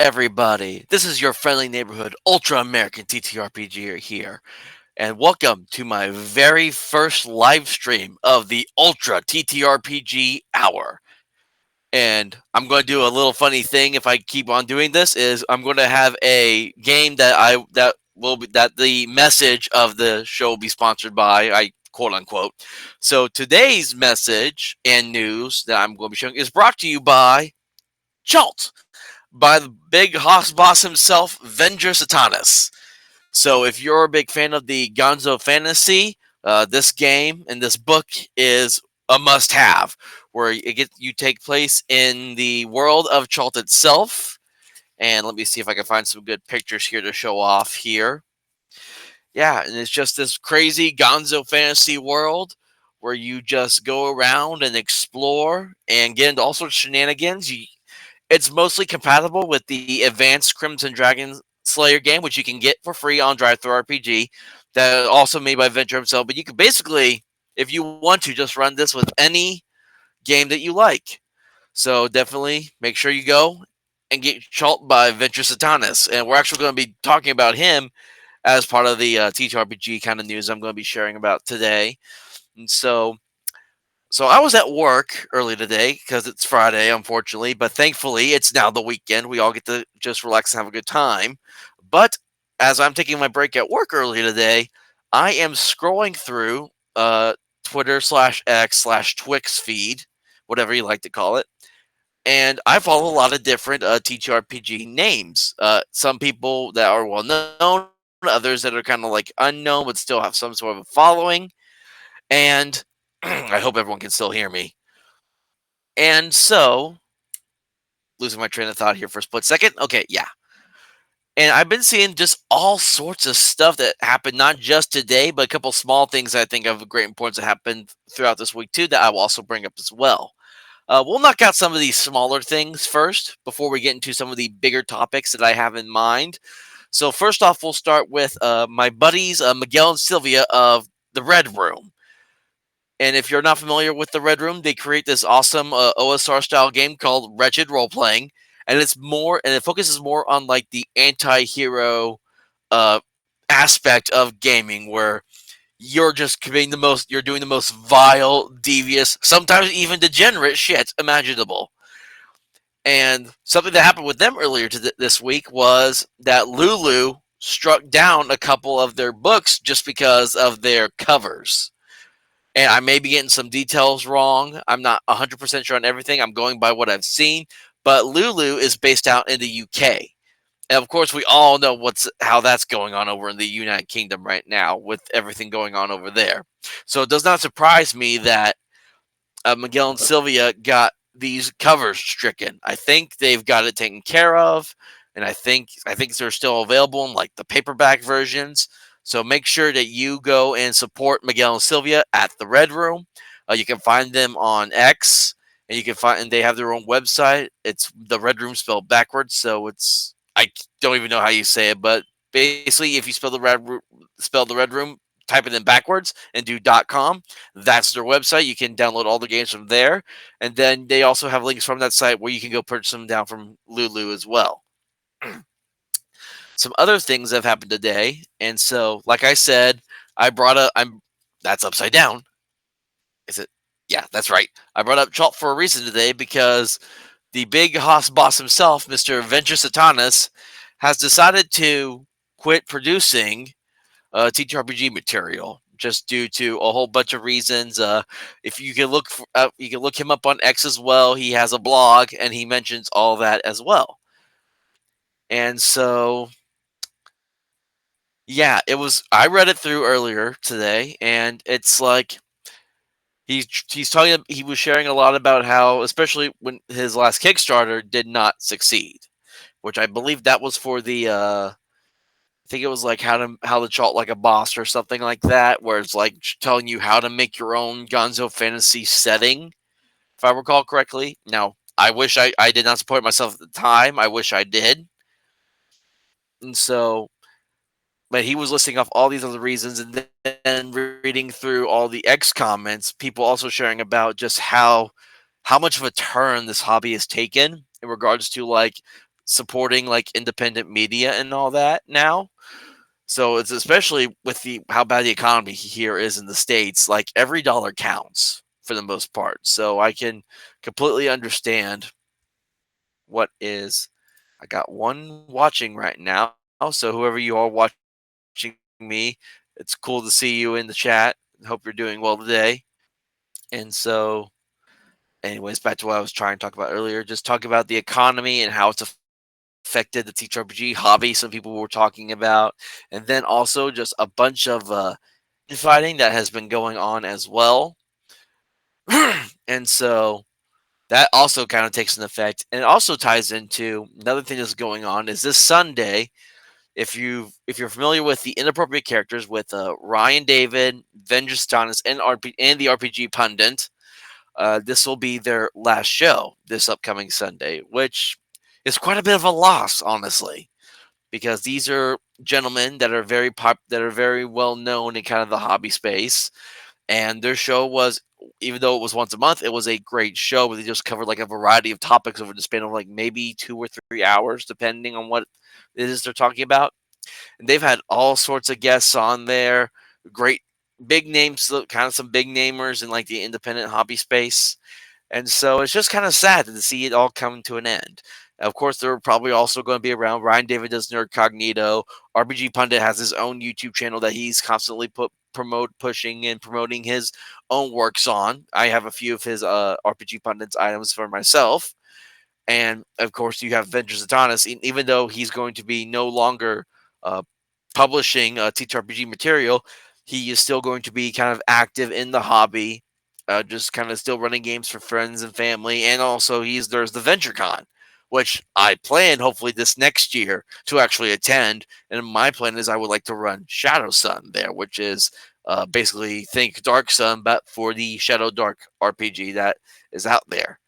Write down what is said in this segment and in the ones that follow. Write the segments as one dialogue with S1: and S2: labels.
S1: everybody? This is your friendly neighborhood Ultra American ttrpg here, and welcome to my very first live stream of the Ultra ttrpg Hour. And I'm going to do a little funny thing if I keep on doing this. Is I'm going to have a game that the message of the show will be sponsored by, I quote unquote. So today's message and news that I'm going to be showing is brought to you by Chalt, by the big hoss boss himself, Venger Satanas. So if you're a big fan of the Gonzo Fantasy, this game and this book is a must-have, where you take place in the world of Chalt itself. And let me see if I can find some good pictures here to show off here. Yeah, and it's just this crazy Gonzo Fantasy world where you just go around and explore and get into all sorts of shenanigans. It's mostly compatible with the advanced Crimson Dragon Slayer game, which you can get for free on DriveThruRPG. That is also made by Venture himself. But you can basically, if you want to, just run this with any game that you like. So definitely make sure you go and get Chalt by Venture Satanas. And we're actually going to be talking about him as part of the TTRPG kind of news I'm going to be sharing about today. And so I was at work early today because it's Friday, unfortunately, but thankfully it's now the weekend. We all get to just relax and have a good time. But as I'm taking my break at work early today, I am scrolling through Twitter /X /Twix feed, whatever you like to call it. And I follow a lot of different TTRPG names. Some people that are well known, others that are kind of like unknown but still have some sort of a following. And I hope everyone can still hear me. And so, losing my train of thought here for a split second. Okay, yeah. And I've been seeing just all sorts of stuff that happened, not just today, but a couple small things I think of great importance that happened throughout this week, too, that I will also bring up as well. We'll knock out some of these smaller things first before we get into some of the bigger topics that I have in mind. So, first off, we'll start with my buddies, Miguel and Sylvia of the Red Room. And if you're not familiar with the Red Room, they create this awesome OSR style game called Wretched Role Playing, and it focuses more on like the anti-hero uh, aspect of gaming, where you're just you're doing the most vile, devious, sometimes even degenerate shit imaginable. And something that happened with them earlier this week was that Lulu struck down a couple of their books just because of their covers. And I may be getting some details wrong. I'm not 100% sure on everything. I'm going by what I've seen. But Lulu is based out in the UK. And of course, we all know how that's going on over in the United Kingdom right now with everything going on over there. So it does not surprise me that Miguel and Sylvia got these covers stricken. I think they've got it taken care of, and I think they're still available in like the paperback versions. So make sure that you go and support Miguel and Sylvia at the Red Room. You can find them on X, and they have their own website. It's the Red Room spelled backwards, so I don't even know how you say it, but basically, if you spell the Red Room, type it in backwards and do .com. That's their website. You can download all the games from there, and then they also have links from that site where you can go purchase them down from Lulu as well. Some other things have happened today, and so, like I said, that's upside down. Is it? Yeah, that's right. I brought up Chalt for a reason today because the big hoss boss himself, Mr. Venture Satanas, has decided to quit producing TTRPG material just due to a whole bunch of reasons. If you can you can look him up on X as well. He has a blog and he mentions all that as well. And so, yeah, I read it through earlier today, and it's like he's talking. He was sharing a lot about how, especially when his last Kickstarter did not succeed, which I believe that was for the. I think it was like how to chart like a boss or something like that, where it's like telling you how to make your own Gonzo fantasy setting, if I recall correctly. Now, I wish I did not support myself at the time. I wish I did. And so, but he was listing off all these other reasons, and then reading through all the X comments, people also sharing about just how much of a turn this hobby has taken in regards to like supporting like independent media and all that now. So it's especially with the how bad the economy here is in the States, like every dollar counts for the most part. So I can completely understand what is I got one watching right now. So whoever you are watching me, it's cool to see you in the chat. Hope you're doing well today. And so anyways, back to what I was trying to talk about earlier, just talk about the economy and how it's affected the TTRPG hobby. Some people were talking about, and then also just a bunch of infighting that has been going on as well. And so that also kind of takes an effect, and it also ties into another thing that's going on is this Sunday. If you're familiar with the inappropriate characters with Ryan David, Vengeance Adonis, and the RPG pundit, this will be their last show this upcoming Sunday, which is quite a bit of a loss, honestly, because these are gentlemen that are that are very well known in kind of the hobby space, and their show was, even though it was once a month, it was a great show where they just covered like a variety of topics over the span of like maybe 2 or 3 hours, depending on what it is they're talking about. And they've had all sorts of guests on there, great big names, kind of some big namers in like the independent hobby space. And so it's just kind of sad to see it all come to an end. Of course, they're probably also going to be around. Ryan David does Nerd Cognito. RPG Pundit has his own YouTube channel that he's constantly pushing and promoting his own works on. I have a few of his RPG Pundit's items for myself. And of course, you have Vengeance Adonis, even though he's going to be no longer uh, publishing TTRPG material, he is still going to be kind of active in the hobby, just kind of still running games for friends and family. And also, there's the VentureCon, which I plan hopefully this next year to actually attend. And my plan is I would like to run Shadow Sun there, which is basically think Dark Sun, but for the Shadow Dark RPG that is out there.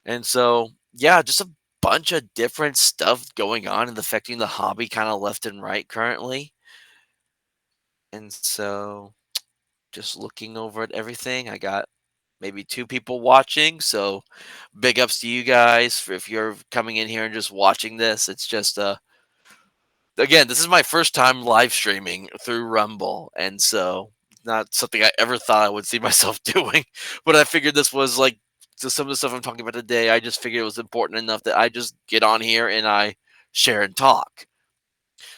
S1: And so, yeah, just a bunch of different stuff going on and affecting the hobby kind of left and right currently. And so, just looking over at everything, I got maybe 2 people watching. So, big ups to you guys for if you're coming in here and just watching this. It's just again, this is my first time live streaming through Rumble, and so not something I ever thought I would see myself doing. But I figured this was like some of the stuff I'm talking about today. I just figured it was important enough that I just get on here and I share and talk.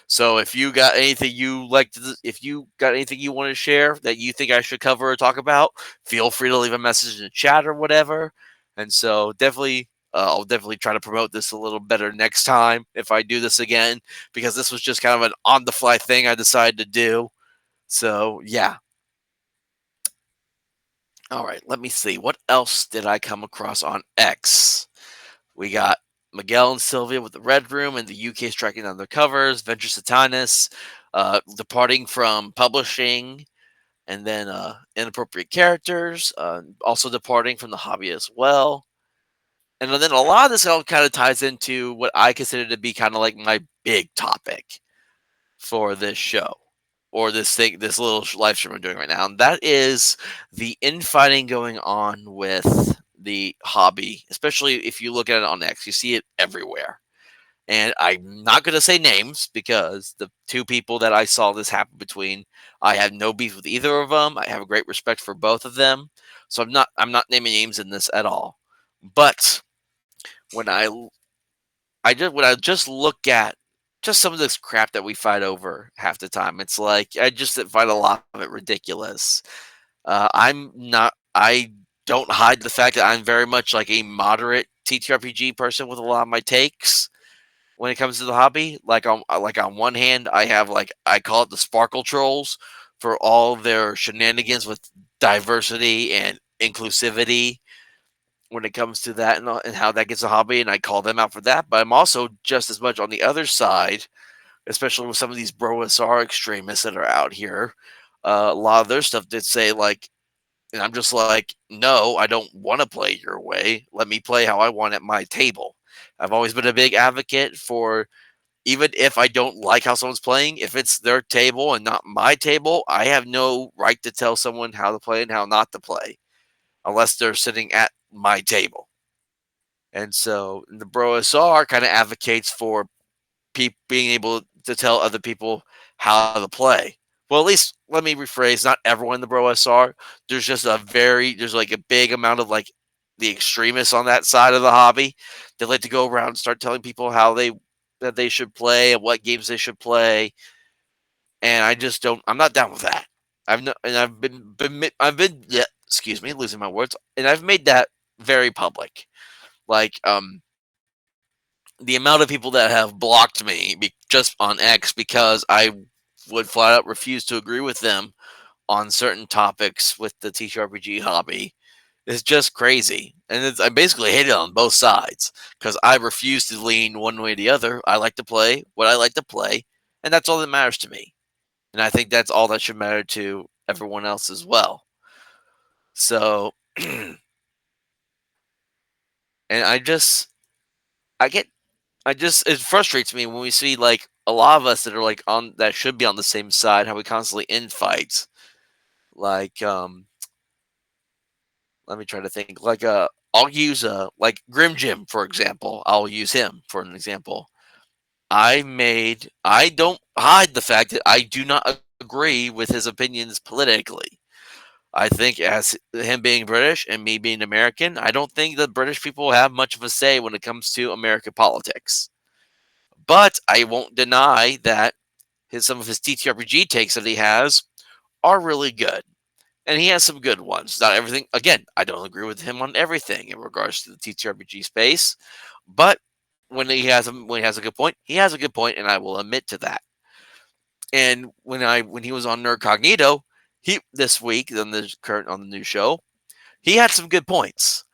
S1: So if you got anything if you got anything you want to share that you think I should cover or talk about, feel free to leave a message in the chat or whatever. And so definitely, I'll definitely try to promote this a little better next time if I do this again, because this was just kind of an on the fly thing I decided to do. So yeah. All right, let me see. What else did I come across on X? We got Miguel and Sylvia with the Red Room and the UK striking down their covers, Venture Satanis departing from publishing, and then Inappropriate Characters also departing from the hobby as well. And then a lot of this all kind of ties into what I consider to be kind of like my big topic for this show or this little live stream I'm doing right now. And that is the infighting going on with the hobby, especially if you look at it on X. You see it everywhere. And I'm not going to say names because the 2 people that I saw this happen between, I have no beef with either of them. I have a great respect for both of them. So I'm not naming names in this at all. But when when I just look at just some of this crap that we fight over half the time, it's like I just find a lot of it ridiculous. I don't hide the fact that I'm very much like a moderate TTRPG person with a lot of my takes when it comes to the hobby. Like on one hand, I have like I call it the sparkle trolls for all their shenanigans with diversity and inclusivity when it comes to that and how that gets a hobby, and I call them out for that. But I'm also just as much on the other side, especially with some of these BroSR extremists that are out here. A lot of their stuff did say like, and I'm just like, no, I don't want to play your way. Let me play how I want at my table. I've always been a big advocate for, even if I don't like how someone's playing, if it's their table and not my table, I have no right to tell someone how to play and how not to play unless they're sitting at my table. And so the Bro SR kind of advocates for being able to tell other people how to play. Well, at least let me rephrase. Not everyone in the Bro SR. There's like a big amount of like the extremists on that side of the hobby. They like to go around and start telling people that they should play and what games they should play. And I just don't. I'm not down with that. I've no, and I've been yeah. Excuse me, losing my words. And I've made that very public. Like the amount of people that have blocked me just on X because I would flat out refuse to agree with them on certain topics with the TTRPG hobby is just crazy. And I basically hate it on both sides because I refuse to lean one way or the other. I like to play what I like to play, and that's all that matters to me. And I think that's all that should matter to everyone else as well. So, and I get it frustrates me when we see like a lot of us that are like on that should be on the same side, how we constantly end fights. Like, let me try to think. Like, I'll use like Grim Jim for example. I'll use him for an example. I don't hide the fact that I do not agree with his opinions politically. I think as him being British and me being American, I don't think the British people have much of a say when it comes to American politics. But I won't deny that some of his TTRPG takes that he has are really good. And he has some good ones. Not everything. Again, I don't agree with him on everything in regards to the TTRPG space, but when he has a good point, he has a good point, and I will admit to that. And when he was on Nerd Cognito, he this week on the new show, he had some good points.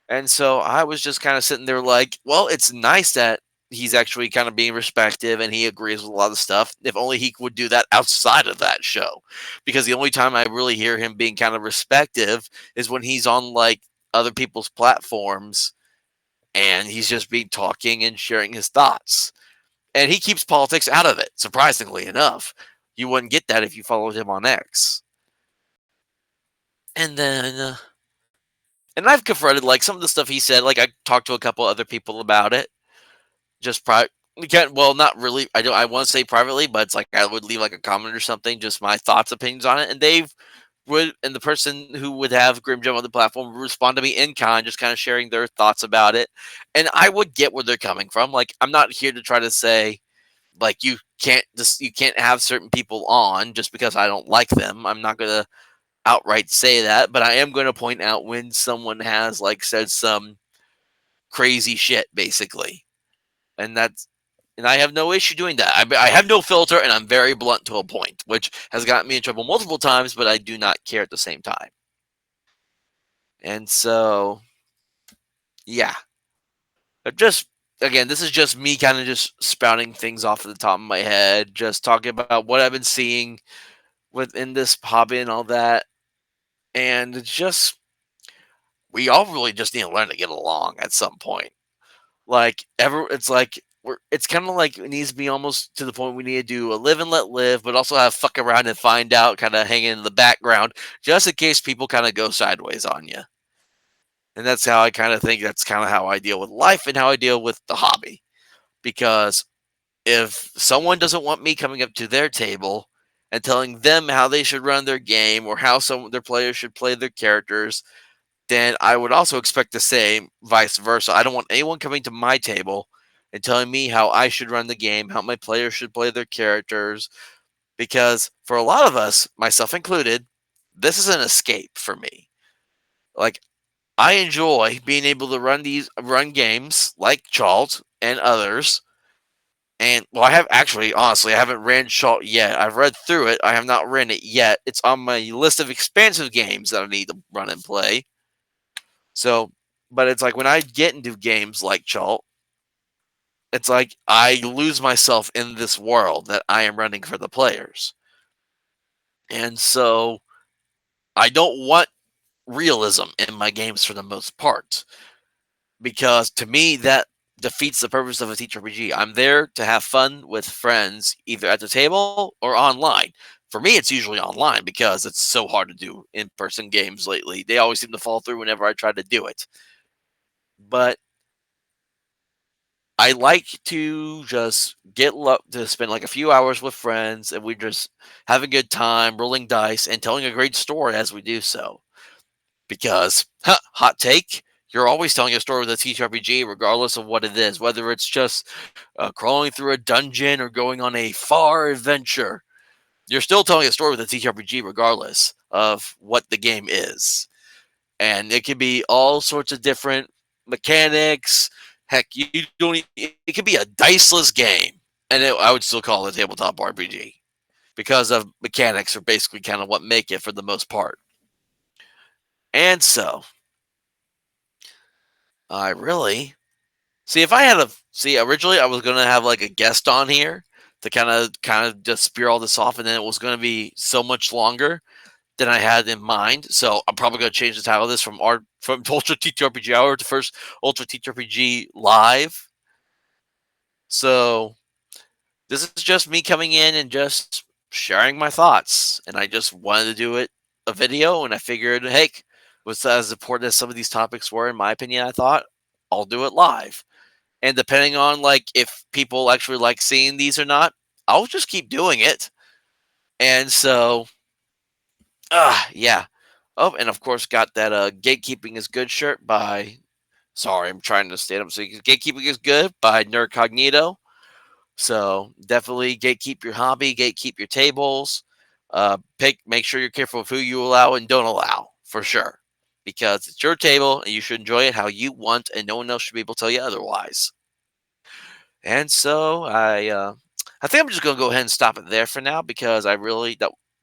S1: And so I was just kind of sitting there like, well, it's nice that he's actually kind of being respective and he agrees with a lot of stuff. If only he would do that outside of that show. Because the only time I really hear him being kind of respective is when he's on like other people's platforms and he's just being talking and sharing his thoughts. And he keeps politics out of it, surprisingly enough. You wouldn't get that if you followed him on X. And then and I've confronted like some of the stuff he said. Like I talked to a couple other people about it. Just we can't. Well, not really. I don't. I want to say privately, but it's like I would leave like a comment or something, just my thoughts, opinions on it, and and the person who would have Grim Gem on the platform would respond to me in kind, just kind of sharing their thoughts about it, and I would get where they're coming from. Like I'm not here to try to say like you can't have certain people on just because I don't like them. I'm not gonna outright say that, but I am going to point out when someone has like said some crazy shit, basically, and I have no issue doing that. I have no filter, and I'm very blunt to a point, which has gotten me in trouble multiple times, but I do not care at the same time. And so, yeah, just again, this is just me kind of just spouting things off at the top of my head, just talking about what I've been seeing within this hobby and all that, and it's just we all really just need to learn to get along at some point. Like it's like it's kind of like it needs to be almost to the point we need to do a live and let live, but also have fuck around and find out, kind of hanging in the background, just in case people kind of go sideways on you. And that's how I kind of think that's kind of how I deal with life and how I deal with the hobby. Because if someone doesn't want me coming up to their table and telling them how they should run their game or how their players should play their characters, then I would also expect the same, vice versa. I don't want anyone coming to my table and telling me how I should run the game, how my players should play their characters, because for a lot of us, myself included, this is an escape for me. Like I enjoy being able to run games like Chalt and others. And well, I have actually, honestly, I haven't ran Chalt yet. I've read through it. I have not ran it yet. It's on my list of expansive games that I need to run and play. So, but it's like when I get into games like Chalt, it's like I lose myself in this world that I am running for the players. And so I don't want realism in my games for the most part, because to me that defeats the purpose of a TTRPG. I'm there to have fun with friends, either at the table or online. For me, it's usually online because it's so hard to do in-person games lately. They always seem to fall through whenever I try to do it. But I like to just to spend like a few hours with friends, and we just have a good time, rolling dice, and telling a great story as we do so. Because, hot take, you're always telling a story with a TTRPG, regardless of what it is, whether it's just crawling through a dungeon or going on a far adventure. You're still telling a story with a TTRPG, regardless of what the game is. And it can be all sorts of different mechanics. Heck, you don't. It could be a diceless game, and I would still call it a tabletop RPG because of mechanics are basically kind of what make it for the most part. And so, I really see if I had a see. Originally, I was gonna have like a guest on here to kind of just spear all this off, and then it was gonna be so much longer than I had in mind. So I'm probably going to change the title of this from Ultra TTRPG Hour to first Ultra TTRPG Live. So this is just me coming in and just sharing my thoughts, and I just wanted to do it a video, and I figured, hey, was as important as some of these topics were, in my opinion, I thought I'll do it live. And depending on like if people actually like seeing these or not, I'll just keep doing it. And so, yeah. Oh, and of course, got that "Gatekeeping is Good" shirt by. Sorry, I'm trying to stand up. So, "Gatekeeping is Good" by Nerd Cognito. So definitely gatekeep your hobby, gatekeep your tables. Make sure you're careful of who you allow and don't allow for sure, because it's your table and you should enjoy it how you want, and no one else should be able to tell you otherwise. And so I think I'm just gonna go ahead and stop it there for now because I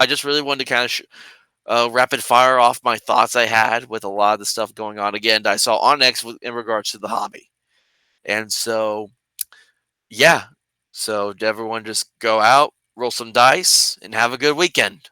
S1: just really wanted to kind of rapid fire off my thoughts I had with a lot of the stuff going on again that I saw on X in regards to the hobby. And so, yeah. So, to everyone, just go out, roll some dice, and have a good weekend.